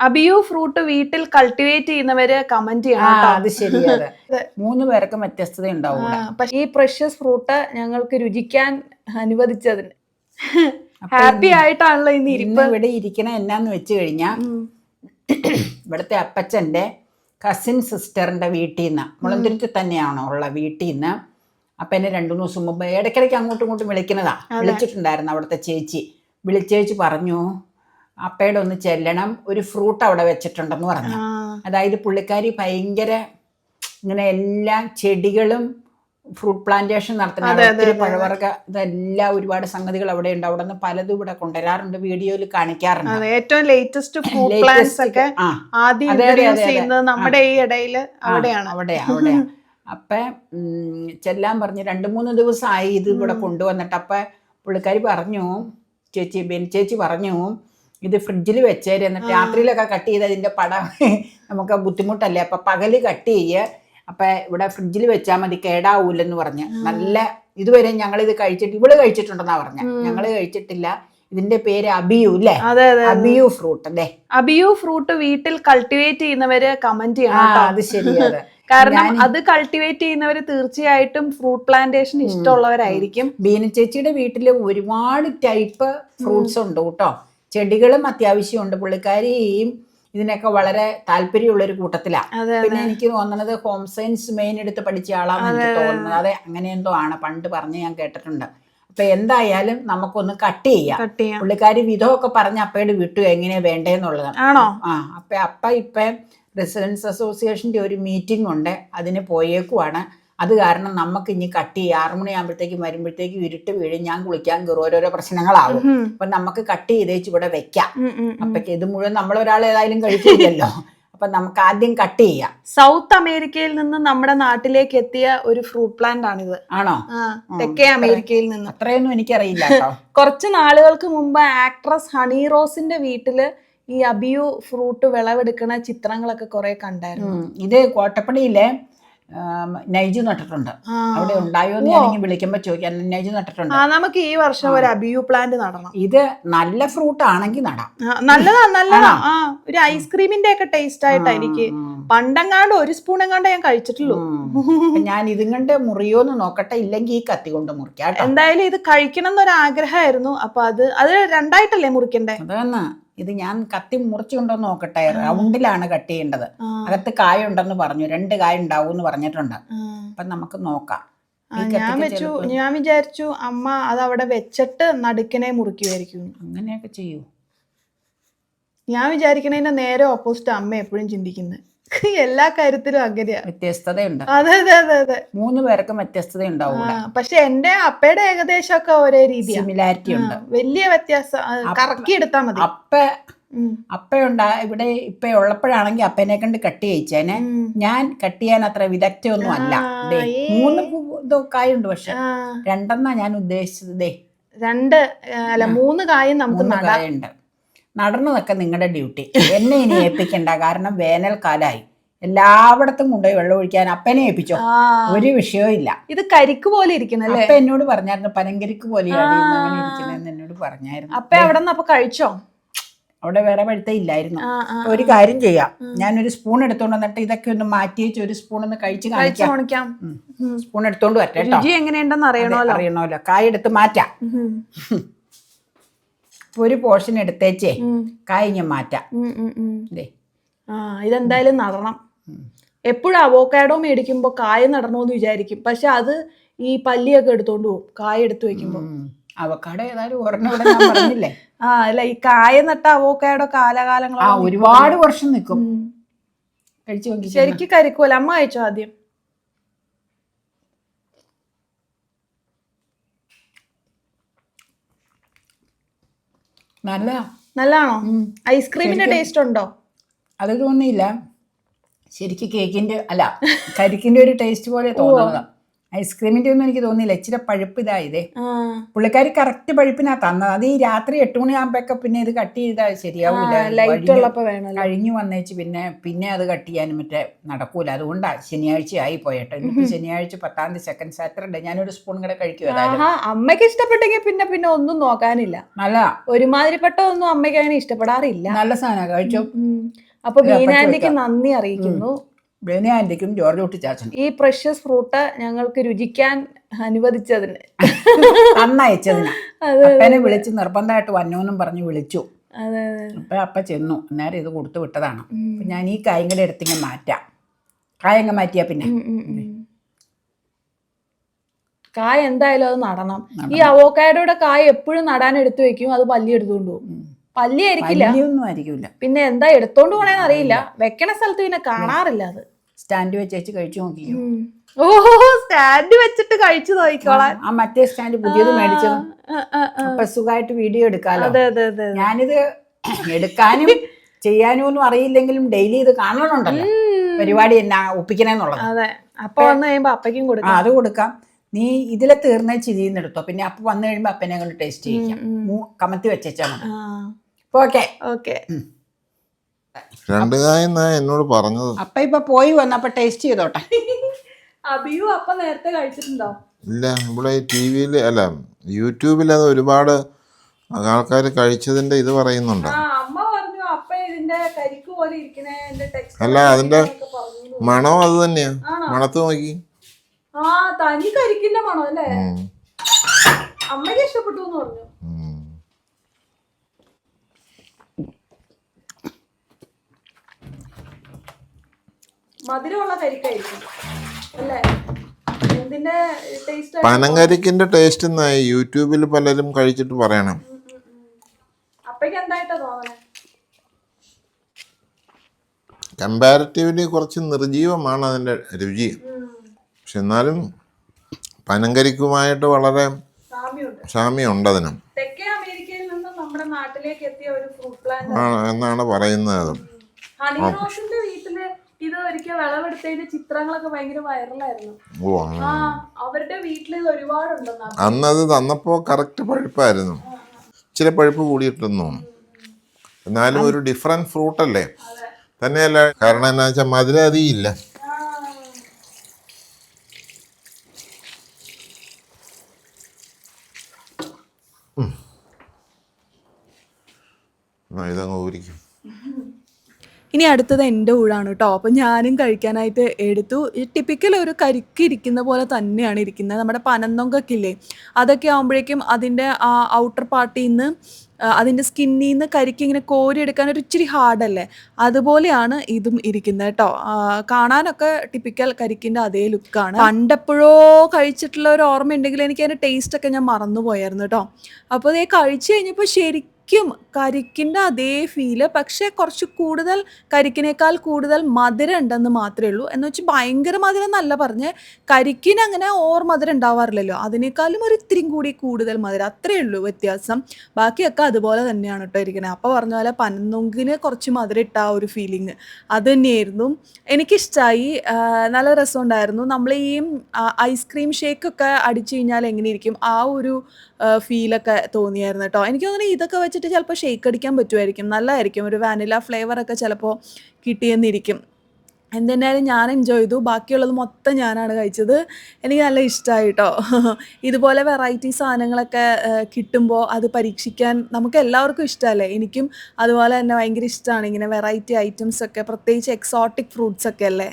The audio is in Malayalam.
അബിയു ഫ്രൂട്ട് വീട്ടിൽ കൾട്ടിവേറ്റ് ചെയ്യുന്നവര് കമന്റ് ചെയ്യണം കേട്ടോ. അത് ശരിയാണ്. 3 പേർക്കും വ്യത്യസ്തത ഉണ്ടാവും. പക്ഷെ ഈ പ്രഷ്യസ് ഫ്രൂട്ട് ഞങ്ങൾക്ക് രുചിക്കാൻ അനുവദിച്ചതിന് ഹാപ്പി ആയിട്ടാണല്ലോ ഇന്ന് ഇരിപ്പ്. ഇവിടെ ഇരിക്കണ എന്നാന്ന് വെച്ച് കഴിഞ്ഞാ ഇവിടുത്തെ അപ്പച്ചന്റെ കസിൻ സിസ്റ്ററിന്റെ വീട്ടിൽ നിന്ന് മുളന്തുരുത്തി തന്നെയാണോ ഉള്ള വീട്ടിൽ നിന്ന് അപ്പനെ 2-3 ദിവസം മുമ്പ് ഇടയ്ക്കിടയ്ക്ക് അങ്ങോട്ടും ഇങ്ങോട്ടും വിളിച്ചിട്ടുണ്ടായിരുന്നു അവിടുത്തെ ചേച്ചി. വിളിച്ചേച്ചി പറഞ്ഞു അപ്പയുടെ ഒന്ന് ചെല്ലണം, ഒരു ഫ്രൂട്ട് അവിടെ വെച്ചിട്ടുണ്ടെന്ന് പറഞ്ഞു. അതായത് പുള്ളിക്കാരി ഭയങ്കര ഇങ്ങനെ എല്ലാ ചെടികളും ഫ്രൂട്ട് പ്ലാന്റേഷൻ നടത്തുന്ന പഴവർഗ ഇതെല്ലാം ഒരുപാട് സംഗതികൾ അവിടെ ഉണ്ട്. അവിടെ നിന്ന് പലതും ഇവിടെ കൊണ്ടുവരാറുണ്ട്, വീഡിയോയിൽ കാണിക്കാറുണ്ട്. ഏറ്റവും ലേറ്റസ്റ്റ് ഫ്രൂട്ട് പ്ലാന്റ്സ് ഒക്കെ ആദ്യം നമ്മുടെ ഈ ഇടയിൽ അവിടെ അപ്പൊ ചെല്ലാൻ പറഞ്ഞു 2-3 ദിവസമായി ഇത് ഇവിടെ കൊണ്ടുവന്നിട്ട്. അപ്പൊ പുള്ളിക്കാരി പറഞ്ഞു, ചേച്ചി പറഞ്ഞു ഇത് ഫ്രിഡ്ജിൽ വെച്ചേര്, എന്നിട്ട് രാത്രിയിലൊക്കെ കട്ട് ചെയ്ത് അതിന്റെ പടം നമുക്ക് ബുദ്ധിമുട്ടല്ലേ, അപ്പൊ പകല് കട്ട് ചെയ്യുക, അപ്പൊ ഇവിടെ ഫ്രിഡ്ജിൽ വെച്ചാൽ മതി, കേടാവൂലെന്ന് പറഞ്ഞ്. നല്ല ഇതുവരെ ഞങ്ങളിത് കഴിച്ചിട്ട് ഇവള് കഴിച്ചിട്ടുണ്ടെന്നാ പറഞ്ഞ, ഞങ്ങള് കഴിച്ചിട്ടില്ല. ഇതിന്റെ പേര് അബിയു അല്ലേ? അബിയു ഫ്രൂട്ട് അല്ലേ? അബിയു ഫ്രൂട്ട് വീട്ടിൽ കൾട്ടിവേറ്റ് ചെയ്യുന്നവര് കമന്റ് ചെയ്യണം. അത് ശരിയാണ്. കാരണം അത് കൾട്ടിവേറ്റ് ചെയ്യുന്നവര് തീർച്ചയായിട്ടും ഫ്രൂട്ട് പ്ലാന്റേഷൻ ഇഷ്ടമുള്ളവരായിരിക്കും. ബീന ചേച്ചിയുടെ വീട്ടില് ഒരുപാട് ടൈപ്പ് ഫ്രൂട്ട്സ് ഉണ്ട് കേട്ടോ. ചെടികളും അത്യാവശ്യം ഉണ്ട്. പുള്ളിക്കാരിയും ഇതിനൊക്കെ വളരെ താല്പര്യമുള്ളൊരു കൂട്ടത്തിലാണ്. പിന്നെ എനിക്ക് തോന്നുന്നത് ഹോം സയൻസ് മെയിൻ എടുത്ത് പഠിച്ച ആളാന്ന് എനിക്ക് തോന്നുന്നത്. അതെ, അങ്ങനെ എന്തോ ആണ് പണ്ട് പറഞ്ഞ് ഞാൻ കേട്ടിട്ടുണ്ട്. അപ്പൊ എന്തായാലും നമുക്കൊന്ന് കട്ട് ചെയ്യാം. പുള്ളിക്കാരി വിധമൊക്കെ പറഞ്ഞ് അപ്പയോട് വിട്ടു എങ്ങനെയാ വേണ്ടേന്നുള്ളതാണ്. ആണോ? അപ്പ ഇപ്പം റെസിഡൻസ് അസോസിയേഷന്റെ ഒരു മീറ്റിംഗ് ഉണ്ട്, അതിന് പോയേക്കുവാണ്. അത് കാരണം നമുക്ക് ഇനി കട്ട് ചെയ്യാം. 6 മണിയാകുമ്പോഴത്തേക്കും വരുമ്പോഴത്തേക്കും ഇരുട്ട് വീഴും, ഞാൻ കുളിക്കാൻ കയറും, ഓരോരോ പ്രശ്നങ്ങളാവും. അപ്പൊ നമുക്ക് കട്ട് ചെയ്തേച്ച് ഇവിടെ വെക്കാം. അപ്പൊക്ക് ഇത് മുഴുവൻ നമ്മളൊരാൾ ഏതായാലും കഴിക്കില്ലല്ലോ. അപ്പൊ നമുക്ക് ആദ്യം കട്ട് ചെയ്യാം. സൗത്ത് അമേരിക്കയിൽ നിന്ന് നമ്മുടെ നാട്ടിലേക്ക് എത്തിയ ഒരു ഫ്രൂട്ട് പ്ലാന്റ് ആണിത്. ആണോ? തെക്കേ അമേരിക്കയിൽ നിന്ന്. അത്രയൊന്നും എനിക്കറിയില്ല കേട്ടോ. കുറച്ച് നാളുകൾക്ക് മുമ്പ് ആക്ട്രസ് ഹണി റോസിന്റെ വീട്ടില് ഈ അബിയു ഫ്രൂട്ട് വിളവെടുക്കുന്ന ചിത്രങ്ങളൊക്കെ കുറെ കണ്ടായിരുന്നു. ഇത് കോട്ടപ്പടിയിലെ നൈജു നട്ടിട്ടുണ്ട്. അവിടെ ഉണ്ടായോ എന്ന് ഞാൻ വിളിക്കുമ്പോ ചോദിക്കാൻ. നൈജു നട്ടിട്ടുണ്ട്. നമുക്ക് ഈ വർഷം ഒരു അബിയു പ്ലാന്റ് നടണം. ഇത് നല്ല ഫ്രൂട്ട് ആണെങ്കിൽ നടാം. നല്ലതാ. ഒരു ഐസ്ക്രീമിന്റെ ഒക്കെ ടേസ്റ്റ് ആയിട്ടാ എനിക്ക് പണ്ടെങ്ങാണ്ട് 1 സ്പൂൺ എങ്ങാണ്ട് ഞാൻ കഴിച്ചിട്ടുള്ളൂ. ഞാൻ ഇതും കൊണ്ട് മുറിയോന്ന് നോക്കട്ടെ, ഇല്ലെങ്കിൽ ഈ കത്തി കൊണ്ട് മുറിക്കാം. എന്തായാലും ഇത് കഴിക്കണം എന്നൊരു ആഗ്രഹമായിരുന്നു. അപ്പൊ അത് 2ആയിട്ടല്ലേ മുറിക്കണ്ടേ? അതാണ്. ഇത് ഞാൻ കത്തി മുറിച്ചുകൊണ്ടോ നോക്കട്ടെ. റൗണ്ടിലാണ് കട്ട് ചെയ്യേണ്ടത്. അകത്ത് കായ ഉണ്ടെന്ന് പറഞ്ഞു, 2 കായ ഉണ്ടാവും എന്ന് പറഞ്ഞിട്ടുണ്ട്. അപ്പൊ നമുക്ക് നോക്കാം. ഞാൻ വിചാരിച്ചു അമ്മ അത് അവിടെ വെച്ചിട്ട് നടുക്കിനെ മുറിക്കുമായിരിക്കും. അങ്ങനെയൊക്കെ ചെയ്യൂ. ഞാൻ വിചാരിക്കണതിന്റെ നേരെ ഓപ്പോസിറ്റ് അമ്മ എപ്പോഴും ചിന്തിക്കുന്നത്. എല്ലാ കാര്യത്തിലും അങ്ങനെയാ, വ്യത്യസ്തതയുണ്ട്. അതെ 3 പേർക്കും വ്യത്യസ്തത ഉണ്ടാവും. പക്ഷെ എന്റെ അപ്പയുടെ ഏകദേശം ഒക്കെ ഒരേ രീതി, സിമിലാരിറ്റി ഉണ്ട്. വലിയ വ്യത്യാസം കറക്കി എടുത്താ മതി. ഇവിടെ ഇപ്പൊ ഉള്ളപ്പോഴാണെങ്കിൽ അപ്പനെ കണ്ട് കട്ട് ചെയ്യിച്ചേനെ. ഞാൻ കട്ട് ചെയ്യാൻ അത്ര വിദഗ്ധയൊന്നും അല്ല. 3 കായുണ്ട്, പക്ഷെ 2 ഞാൻ ഉദ്ദേശിച്ചത്. 3 കായും നമുക്ക് കായുണ്ട്. നടന്നതൊക്കെ നിങ്ങളുടെ ഡ്യൂട്ടി. എന്നെ ഇനി ഏൽപ്പിക്കണ്ട, കാരണം വേനൽക്കാലായി. എല്ലായിടത്തും കൊണ്ടുപോയി വെള്ളം ഒഴിക്കാൻ അപ്പനെ ഏൽപ്പിച്ചോ, ഒരു വിഷയവും ഇല്ല. ഇത് കരിക്ക് പോലെ ഇരിക്കുന്നല്ലേ? അപ്പ എന്നോട് പറഞ്ഞായിരുന്നു പനങ്കരിക്ക് പോലെയാണ് ഇരിക്കുന്നതെന്ന് എന്നോട് പറഞ്ഞായിരുന്നു. അപ്പ അവിടെ നിന്ന് അപ്പൊ കഴിച്ചോ? അവിടെ വേറെ പഴുത്ത ഇല്ലായിരുന്നു. ഒരു കാര്യം ചെയ്യാം, ഞാനൊരു സ്പൂൺ എടുത്തോണ്ട് വന്നിട്ട് ഇതൊക്കെ ഒന്ന് മാറ്റി വെച്ച് ഒരു സ്പൂൺ ഒന്ന് കഴിച്ച് കാണിക്കാം. സ്പൂൺ എടുത്തോണ്ട് വരട്ടെ. എങ്ങനെയുണ്ടെന്ന് അറിയണമല്ലോ. കായ എടുത്ത് മാറ്റാം. ഒരു പോർഷൻ എടുത്തേച്ചേ കായ് ഞാൻ മാറ്റാം. ഇതെന്തായാലും നടണം. എപ്പോഴും അവോക്കാഡോ മേടിക്കുമ്പോ കായ നടണോന്ന് വിചാരിക്കും, പക്ഷെ അത് ഈ പല്ലിയൊക്കെ എടുത്തോണ്ട് പോകും കായ എടുത്തു വെക്കുമ്പോ. അവക്കാഡോ ഏതായാലും പറഞ്ഞില്ലേ? അല്ല, ഈ കായ നട്ട അവോക്കാഡോ കാലകാലങ്ങളോ ഒരുപാട് വർഷം നിൽക്കും. കഴിച്ചു നോക്കി. ശരിക്കും കരിക്കൂല. അമ്മ കഴിച്ചോ ആദ്യം? നല്ലതാണോ? ഐസ്ക്രീമിന്റെ ടേസ്റ്റ് ഉണ്ടോ? അത് തോന്നിയില്ല. ശരിക്കും കേക്കിന്റെ അല്ല കരിക്കിന്റെ ഒരു ടേസ്റ്റ് പോലെ തോന്നുന്നതാ. ഐസ്ക്രീമിൻ്റെ ഒന്നും എനിക്ക് തോന്നിയില്ല, ഇച്ചിരി പഴുപ്പ് ഇതായതേ. ആ പുള്ളിക്കാരി കറക്റ്റ് പഴുപ്പിനാ തന്നത്. അത് ഈ രാത്രി 8 മണിയാകുമ്പോഴൊക്കെ പിന്നെ ഇത് കട്ട് ചെയ്താൽ ശരിയാവൂല. ലൈറ്റ് ഉള്ളപ്പോ വേണമല്ലോ. കഴിഞ്ഞു വന്നേച്ച് പിന്നെ അത് കട്ട് ചെയ്യാനും മറ്റേ നടക്കൂല. അതുകൊണ്ടാണ് ശനിയാഴ്ച ആയി പോയട്ടോ. ഇന്നിപ്പോൾ ശനിയാഴ്ച 10-ാം തീയതി സെക്കൻഡ് സാറ്റർഡേ. ഞാനൊരു സ്പൂൺ കൂടെ കഴിക്കുമല്ലോ. അമ്മയ്ക്ക് ഇഷ്ടപ്പെട്ടെങ്കിൽ പിന്നെ ഒന്നും നോക്കാനില്ല. നല്ല ഒരുമാതിരിപ്പെട്ട ഒന്നും അമ്മയ്ക്ക് അങ്ങനെ ഇഷ്ടപ്പെടാറില്ല. നല്ല സാധനം കഴിച്ചോ. അപ്പൊ ബീനാൻഡിക്ക് നന്ദി അറിയിക്കുന്നു. ബീനാൻഡിക്കും ജോർജ് കുട്ടി ചാച്ചനും ഈ പ്രഷ്യസ് ഫ്രൂട്ട് ഞങ്ങൾക്ക് രുചിക്കാൻ അനുവദിച്ചതിന് അന്നയച്ചതിന്. അപ്പനെ വിളിച്ച് നിർബന്ധമായിട്ട് വന്നോന്നും പറഞ്ഞ് വിളിച്ചു. അപ്പ ചെന്നു. അന്നേരം ഇത് കൊടുത്തു വിട്ടതാണ്. അപ്പൊ ഞാൻ ഈ കായും കൂടെ എടുത്തിങ്ങ് മാറ്റാം. കായങ്ങ് മാറ്റിയാ പിന്നെ കായ എന്തായാലും അത് നടണം. ഈ അവോക്കാഡോയുടെ കായ എപ്പോഴും നടാൻ എടുത്തു വെക്കും, അത് പല്ലി എടുത്തുകൊണ്ട് പോകും. പല്ലി ആയിരിക്കില്ല, ഒന്നും ആയിരിക്കില്ല. പിന്നെ എന്താ എടുത്തോണ്ട് പോണേന്ന് അറിയില്ല. വെക്കണ സ്ഥലത്ത് പിന്നെ കാണാറില്ല. അത് സ്റ്റാൻഡ് വെച്ച് കഴിച്ചു നോക്കി. ഓഹോ, സ്റ്റാൻഡ് വെച്ചിട്ട് കഴിച്ചു നോക്കിക്കോളാൻ. ആ മറ്റേ സ്റ്റാൻഡ് പുതിയത് മേടിച്ചത്. അപ്പൊ സുഖമായിട്ട് വീഡിയോ എടുക്കാലോ. ഞാനിത് എടുക്കാനും ചെയ്യാനും ഒന്നും അറിയില്ലെങ്കിലും ഡെയിലി ഇത് കാണണമുണ്ടല്ലോ, പരിപാടി എന്നാ ഒപ്പിക്കണേന്നുള്ളത്. അതെ, അപ്പൊ വന്നു കഴിയുമ്പോ അപ്പയ്ക്കും കൊടുക്കാം. അത് കൊടുക്കാം. നീ ഇതിലെ തീർന്നേ ചിരിന്നെടുത്തോ, പിന്നെ അപ്പൊ വന്നു കഴിയുമ്പോ അപ്പനെ കൊണ്ട് ടേസ്റ്റ് ചെയ്യിക്കാം. കമത്തി വെച്ചാ മതി. ഓക്കെ. 2 കായ എന്നോട് പറഞ്ഞത്. അപ്പ ഇപ്പൊ പോയി വന്നപ്പോ ടേസ്റ്റ് ചെയ്തോട്ടെ. അബിയു അപ്പ നേരത്തെ കഴിച്ചിട്ടുണ്ടോ? ഇല്ല, ഇവിടെ TV-ൽ അല്ല യൂട്യൂബിൽ അത് ഒരുപാട് ആൾക്കാർ കഴിച്ചതിന്റെ ഇത് പറയുന്നുണ്ട്. അമ്മ പറഞ്ഞു അപ്പ ഇതിന്റെ കരിക്ക് പോലെ അല്ല, അതിന്റെ മണം അത് തന്നെയാ. മണത്ത് നോക്കി. തനി കരിക്കിന്റെ മണം അല്ലേ? അമ്മയ്ക്ക് ഇഷ്ടപ്പെട്ടു എന്ന് പറഞ്ഞു. മധുരമുള്ള കരിക്കായിരിക്കും അല്ലേ? എന്തിന്റെ ടേസ്റ്റ്? പനങ്കരിക്കിന്റെ ടേസ്റ്റ് എന്നായി യൂട്യൂബിൽ പലരും കഴിച്ചിട്ട് പറയണം. അപ്പയ്ക്ക് എന്തായിട്ടാ തോന്നണേ? കമ്പാരിറ്റീവ്ലി കുറച്ച് നിർജീവമാണ് അതിന്റെ രുചി. പക്ഷെ എന്നാലും പനങ്കരിക്കുമായിട്ട് വളരെ സാമ്യമുണ്ട് അതിന്. തെക്കേ അമേരിക്കയിൽ നിന്ന് നമ്മുടെ നാട്ടിലേക്ക് എത്തിയ ഒരു ഫ്രൂട്ട് പ്ലാന്റ് എന്നാണ് പറയുന്നത്. ഹണി റോസിന്റെ വീട്ടില് ഇത് ഒരിക്കൽ വിളവെടുത്തതിന്റെ ചിത്രങ്ങളൊക്കെ ഭയങ്കര വൈറലായിരുന്നു. അവരുടെ വീട്ടിൽ ഇത് ഒരുപാടുണ്ടെന്ന്. അന്നത് തന്നപ്പോ കറക്റ്റ് പഴുപ്പായിരുന്നു. ഇച്ചിരി പഴുപ്പ് കൂടിയിട്ടെന്നു. എന്നാലും ഒരു ഡിഫറെന്റ് ഫ്രൂട്ട് അല്ലേ? തന്നെയല്ല, കാരണം എന്നാ വെച്ചാൽ മധുരം അധികം ഇല്ല. ഇതങ്ങ് ഊരിക്കും. ഇനി അടുത്തത് എൻ്റെ ഊഴാണ് കേട്ടോ. അപ്പം ഞാനും കഴിക്കാനായിട്ട് എടുത്തു. ടിപ്പിക്കൽ ഒരു കരിക്ക് ഇരിക്കുന്ന പോലെ തന്നെയാണ് ഇരിക്കുന്നത്. നമ്മുടെ പനന്നൊങ്കൊക്കെ ഇല്ലേ, അതൊക്കെ ആകുമ്പോഴേക്കും അതിൻ്റെ ആ ഔട്ടർ പാർട്ടിൽ നിന്ന്, അതിൻ്റെ സ്കിന്നിൽ നിന്ന് കരിക്ക് ഇങ്ങനെ കോരിയെടുക്കാൻ ഒരു ഇച്ചിരി ഹാർഡല്ലേ, അതുപോലെയാണ് ഇതും ഇരിക്കുന്നത് കേട്ടോ. കാണാനൊക്കെ ടിപ്പിക്കൽ കരിക്കിൻ്റെ അതേ ലുക്കാണ്. പണ്ടെപ്പോഴോ കഴിച്ചിട്ടുള്ള ഒരു ഓർമ്മ ഉണ്ടെങ്കിൽ എനിക്ക് അതിൻ്റെ ടേസ്റ്റൊക്കെ ഞാൻ മറന്നുപോയായിരുന്നു കേട്ടോ. അപ്പോൾ ഇത് കഴിച്ചു കഴിഞ്ഞപ്പോൾ ശരിക്കും കരിക്കിൻ്റെ അതേ ഫീല്, പക്ഷേ കുറച്ച് കൂടുതൽ, കരിക്കിനേക്കാൾ കൂടുതൽ മധുരം ഉണ്ടെന്ന് മാത്രമേ ഉള്ളൂ. എന്ന് വെച്ചാൽ ഭയങ്കര മധുരം എന്നല്ല പറഞ്ഞ്, കരിക്കിന് അങ്ങനെ മധുരം ഉണ്ടാവാറില്ലല്ലോ, അതിനേക്കാളും ഒരു ഇത്തിരിയും കൂടി കൂടുതൽ മധുരം, അത്രയേ ഉള്ളൂ വ്യത്യാസം. ബാക്കിയൊക്കെ അതുപോലെ തന്നെയാണ് കേട്ടോ ഇരിക്കുന്നത്. അപ്പോൾ പറഞ്ഞ പോലെ പനന്നൊങ്കിന് കുറച്ച് മധുരം ഇട്ട ആ ഒരു ഫീലിങ് അത് തന്നെയായിരുന്നു. എനിക്കിഷ്ടമായി, നല്ല രസമുണ്ടായിരുന്നു. നമ്മൾ ഈ ഐസ്ക്രീം ഷേക്കൊക്കെ അടിച്ചു കഴിഞ്ഞാൽ എങ്ങനെയിരിക്കും ആ ഒരു ഫീലൊക്കെ തോന്നിയായിരുന്നു കേട്ടോ. എനിക്ക് തോന്നുന്നു ഇതൊക്കെ വെച്ചിട്ട് ചിലപ്പോൾ ഷേക്ക് അടിക്കാൻ പറ്റുമായിരിക്കും, നല്ലതായിരിക്കും. ഒരു വാനില ഫ്ലേവറൊക്കെ ചിലപ്പോൾ കിട്ടിയെന്നിരിക്കും. എന്തെന്നാലും ഞാൻ എൻജോയ് ചെയ്തു. ബാക്കിയുള്ളത് മൊത്തം ഞാനാണ് കഴിച്ചത്. എനിക്ക് നല്ല ഇഷ്ടമായി കേട്ടോ. ഇതുപോലെ വെറൈറ്റി സാധനങ്ങളൊക്കെ കിട്ടുമ്പോൾ അത് പരീക്ഷിക്കാൻ നമുക്ക് എല്ലാവർക്കും ഇഷ്ടമല്ലേ? എനിക്കും അതുപോലെ തന്നെ ഭയങ്കര ഇഷ്ടമാണ് ഇങ്ങനെ വെറൈറ്റി ഐറ്റംസൊക്കെ, പ്രത്യേകിച്ച് എക്സോട്ടിക് ഫ്രൂട്ട്സൊക്കെ അല്ലേ.